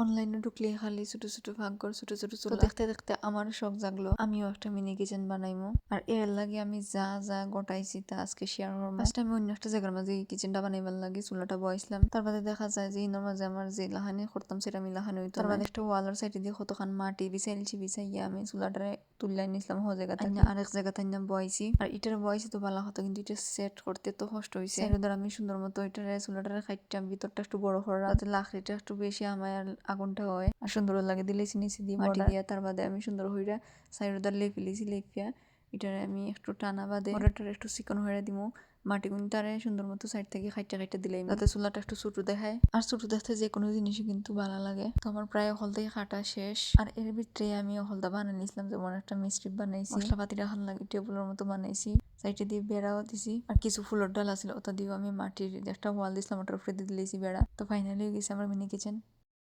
অনলাইনে ঢুকলে খালি ছোট ছোট ভাগ্যর ছোট ছোট চুলা দেখতে দেখতে আমারও শখ জাগলো, আমিও একটা মিনি কিচেন বানাইমু। আর এর লাগে আমি যা যা গোটাইছি তা আজকে শেয়ার করবো। ফার্স্ট আমি অন্য একটা জায়গার মাঝে কিচেনটা বানাইবার লাগে চুলাটা বসাইলাম। তার বাদে দেখা যায় যে ইনোর মাঝে আমার যে লাহানি করতাম সেটা আমি লাহানি হইতো। তার বাদে একটা ওয়ালের সাইডে দিয়ে কতখান মাটি বিছাইছি, বিছাইয়া আমি চুলাটারে তুললাই নিছিলাম হ জায়গা থেকে আরেক জায়গা থেকে বয়সি। আর এটার বয়সে তো ভালো হতো, কিন্তু এটা সেট করতে তো কষ্ট হয়েছে। আমি সুন্দর মতো এটারে চুলাটারে খাইটাম, ভিতরটা একটু বড় করা যাতে লাকড়িটা একটু বেশি আমার আগুনটা হয় আর সুন্দর লাগে দিলে চিনিছি দিয়ে মাটি দিয়া। তার বাদে আমি সুন্দর হইরা সাইডটা লেপি লিছি, লেপিয়া এটারে আমি একটু টানা বাদে ওটারে একটু চিকন হয়ে দিমু। মাটি গুণ তারে সুন্দর মতো সাইড থেকে খাইটা খাইটা দিলাই যাতে চুলাটা একটু ছোট দেখায়। আর ছোট দেখতে যে কোনো জিনিসই কিন্তু ভালো লাগে। তো আমার প্রায় হল থেকে কাটা শেষ। আর এর ভিতরে আমি হলদা বানিয়ে নিয়েছিলাম, যেমন একটা মিষ্টি বানাইছি, মশলাপাতিটা ভাল লাগে টেবিলের মতো বানাইছি, সাইডে দিয়ে বেড়াও দিছি। আর কিছু ফুলের ডাল আছিল ওটা দিয়েও আমি মাটির একটা ওয়াল দিছিলাম, ওটার উপরে দিয়ে দিয়েছি বেড়া। তো ফাইনালি হয়ে গেছে আমার মিনি কিচেন।